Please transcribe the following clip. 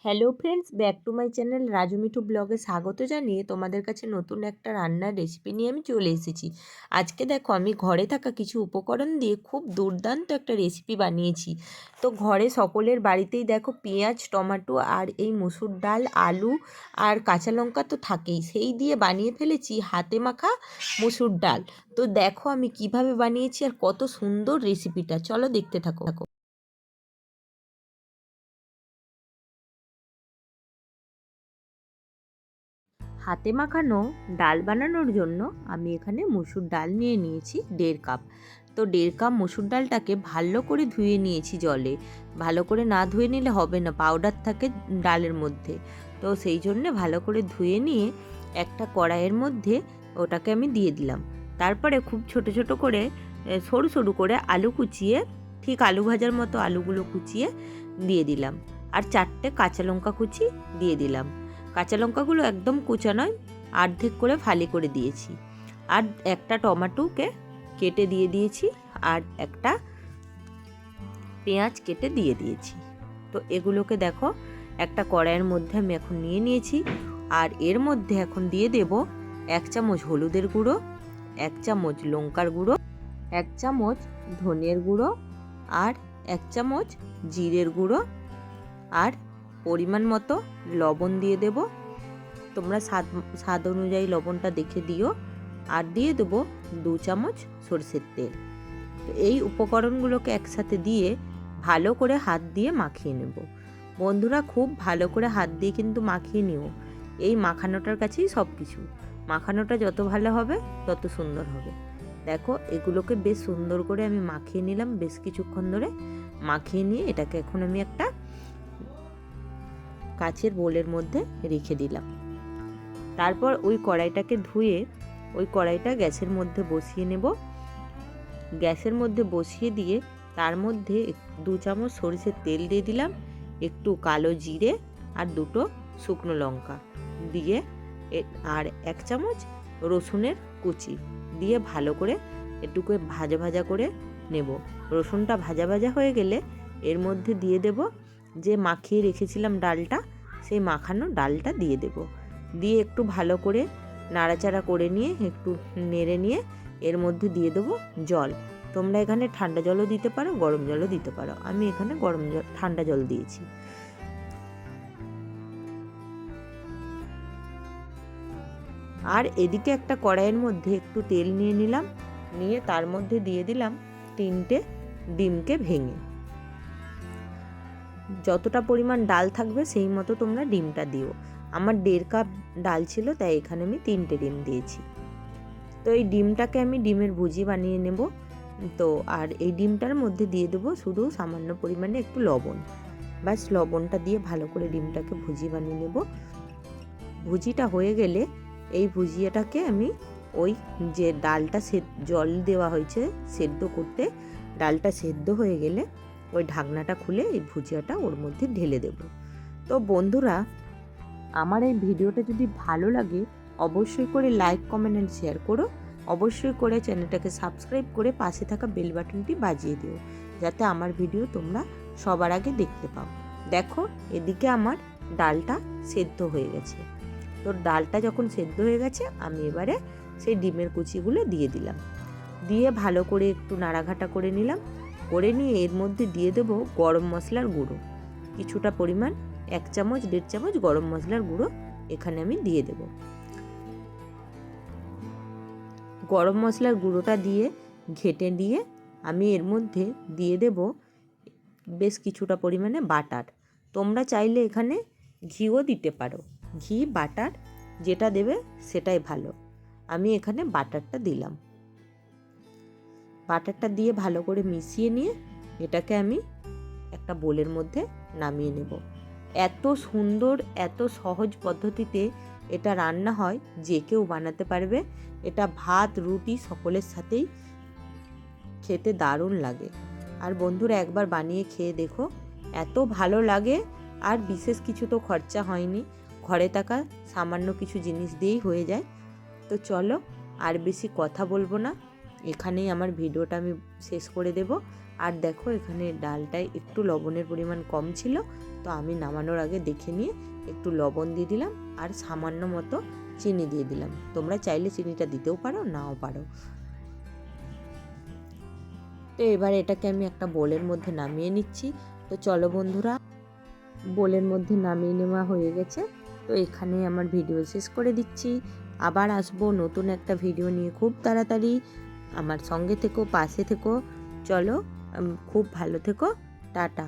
Hello friends, back to my channel Raju Mithu ব্লগে স্বাগত জানিয়ে তোমাদের কাছে নতুন একটা রান্নার রেসিপি নিয়ে আমি চলে এসেছি। আজকে দেখো আমি ঘরে থাকা কিছু উপকরণ দিয়ে খুব দুর্দান্ত একটা রেসিপি বানিয়েছি। তো ঘরে সকলের বাড়িতেই দেখো পেঁয়াজ, টমেটো আর এই মসুর ডাল, আলু আর কাঁচা লঙ্কা তো থাকেই, সেই দিয়ে বানিয়ে ফেলেছি হাতে মাখা মসুর ডাল। তো দেখো আমি কিভাবে বানিয়েছি আর কত সুন্দর রেসিপিটা, চলো দেখতে থাকো। হাতে মাখানো ডাল বানানোর জন্য আমি এখানে মসুর ডাল নিয়ে নিয়েছি 1.5 কাপ। তো 1.5 কাপ মসুর ডালটাকে ভালো করে ধুয়ে নিয়েছি জলে। ভালো করে না ধুয়ে নিলে হবে না, পাউডার থাকে ডালের মধ্যে। তো সেই জন্যে ভালো করে ধুয়ে নিয়ে একটা কড়াইয়ের মধ্যে ওটাকে আমি দিয়ে দিলাম। তারপরে খুব ছোট ছোট করে সরু সরু করে আলু কুচিয়ে, ঠিক আলু ভাজার মতো আলুগুলো কুচিয়ে দিয়ে দিলাম। আর 4টে কাঁচা লঙ্কা কুচি দিয়ে দিলাম। কাঁচা লঙ্কাগুলো একদম কুচা নয়, অর্ধেক করে ফালি করে দিয়েছি। আর একটা টমেটোকে কেটে দিয়ে দিয়েছি, আর একটা পেঁয়াজ কেটে দিয়ে দিয়েছি। তো এগুলোকে দেখো একটা কড়াইয়ের মধ্যে আমি এখন নিয়ে নিয়েছি। আর এর মধ্যে এখন দিয়ে দেব 1 চামচ হলুদের গুঁড়ো, 1 চামচ লঙ্কার গুঁড়ো, 1 চামচ ধনের গুঁড়ো, আর 1 চামচ জিরের গুঁড়ো, আর পরিমাণ মতো লবণ দিয়ে দেব। তোমরা স্বাদ অনুযায়ী লবণটা দেখে দিও। আর দিয়ে দেবো 2 চামচ সরষের তেল। তো এই উপকরণগুলোকে একসাথে দিয়ে ভালো করে হাত দিয়ে মাখিয়ে নেব। বন্ধুরা, খুব ভালো করে হাত দিয়ে কিন্তু মাখিয়ে নিও। এই মাখানোটার কাছেই সব কিছু। মাখানোটা যত ভালো হবে তত সুন্দর হবে। দেখো এগুলোকে বেশ সুন্দর করে আমি মাখিয়ে নিলাম, বেশ কিছুক্ষণ ধরে মাখিয়ে নিয়ে এটাকে এখন আমি একটা কাচের বোলের মধ্যে রেখে দিলাম। তারপর ওই কড়াইটাকে ধুয়ে ওই কড়াইটা গ্যাসের মধ্যে বসিয়ে নেব। গ্যাসের মধ্যে বসিয়ে দিয়ে তার মধ্যে 2 চামচ সরিষার তেল দিয়ে দিলাম, একটু কালো জিরে আর 2টো শুকনো লঙ্কা দিয়ে, আর 1 চামচ রসুনের কুচি দিয়ে ভালো করে একটুকু ভাজা ভাজা করে নেব। রসুনটা ভাজা ভাজা হয়ে গেলে এর মধ্যে দিয়ে দেব যে মাখিয়ে রেখেছিলাম ডালটা, সেই মাখানো ডালটা দিয়ে দেব। দিয়ে একটু ভালো করে নাড়াচাড়া করে নিয়ে একটু নেড়ে নিয়ে এর মধ্যে দিয়ে দেবো জল। তোমরা এখানে ঠান্ডা জলও দিতে পারো, গরম জলও দিতে পারো। আমি এখানে ঠান্ডা জল দিয়েছি। আর এদিকে একটা কড়াইয়ের মধ্যে একটু তেল নিয়ে নিলাম, নিয়ে তার মধ্যে দিয়ে দিলাম 3টে ডিমকে ভেঙে। যতটা পরিমাণ ডাল থাকবে সেই মতো তোমরা ডিমটা দিও। আমার 1.5 কাপ ডাল ছিল, তাই এখানে আমি 3টে ডিম দিয়েছি। তো এই ডিমটাকে আমি ডিমের ভুজি বানিয়ে নেব। তো আর এই ডিমটার মধ্যে দিয়ে দেবো শুধু সামান্য পরিমাণে একটু লবণ। ব্যাস লবণটা দিয়ে ভালো করে ডিমটাকে ভুজি বানিয়ে নেব। ভুজিটা হয়ে গেলে এই ভুজিয়াটাকে আমি ওই যে ডালটা জল দেওয়া হয়েছে সেদ্ধ করতে, ডালটা সেদ্ধ হয়ে গেলে ওই ঢাকনাটা খুলে এই ভুজিয়াটা ওর মধ্যে ঢেলে দেব। তো বন্ধুরা, আমার এই ভিডিওটা যদি ভালো লাগে অবশ্যই করে লাইক, কমেন্ট অ্যান্ড শেয়ার করো। অবশ্যই করে চ্যানেলটাকে সাবস্ক্রাইব করে পাশে থাকা বেল বাটনটি বাজিয়ে দিও, যাতে আমার ভিডিও তোমরা সবার আগে দেখতে পাও। দেখো এদিকে আমার ডালটা সেদ্ধ হয়ে গেছে। তো ডালটা যখন সেদ্ধ হয়ে গেছে আমি এবারে সেই ডিমের কুচিগুলো দিয়ে দিলাম। দিয়ে ভালো করে একটু নাড়াঘাটা করে নিলাম। করে নিয়ে এর মধ্যে দিয়ে দেবো গরম মশলার গুঁড়ো কিছুটা পরিমাণ, 1 চামচ 1.5 চামচ গরম মশলার গুঁড়ো এখানে আমি দিয়ে দেব। গরম মশলার গুঁড়োটা দিয়ে ঘেটে দিয়ে আমি এর মধ্যে দিয়ে দেব বেশ কিছুটা পরিমাণে বাটার। তোমরা চাইলে এখানে ঘিও দিতে পারো, ঘি বাটার যেটা দেবে সেটাই ভালো। আমি এখানে বাটারটা দিলাম। বাটারটা দিয়ে ভালো করে মিশিয়ে নিয়ে এটাকে আমি একটা বোলের মধ্যে নামিয়ে নেব। এত সুন্দর, এত সহজ পদ্ধতিতে এটা রান্না হয়, যে কেউ বানাতে পারবে। এটা ভাত, রুটি সকলের সাথেই খেতে দারুণ লাগে। আর বন্ধুরা, একবার বানিয়ে খেয়ে দেখো, এত ভালো লাগে। আর বিশেষ কিছু তো খরচা হয়নি, ঘরে থাকা সামান্য কিছু জিনিস দিয়েই হয়ে যায়। তো চলো আর বেশি কথা বলবো না, এখানেই আমার ভিডিওটা আমি শেষ করে দেব। আর দেখো এখানে ডালটায় একটু লবণের পরিমাণ কম ছিল, তো আমি নামানোর আগে দেখে নিয়ে একটু লবণ দিয়ে দিলাম আর সামান্য মতো চিনি দিয়ে দিলাম। তোমরা চাইলে চিনিটা দিতেও পারো, নাও পারো। তো এবার এটাকে আমি একটা বোলের মধ্যে নামিয়ে নিচ্ছি। তো চলো বন্ধুরা, বোলের মধ্যে নামিয়ে নেওয়া হয়ে গেছে। তো এখানে আমার ভিডিও শেষ করে দিচ্ছি। আবার আসবো নতুন একটা ভিডিও নিয়ে খুব তাড়াতাড়ি। আমার সঙ্গে থেকো, পাশে থেকো। চলো, খুব ভালো থেকো। টাটা।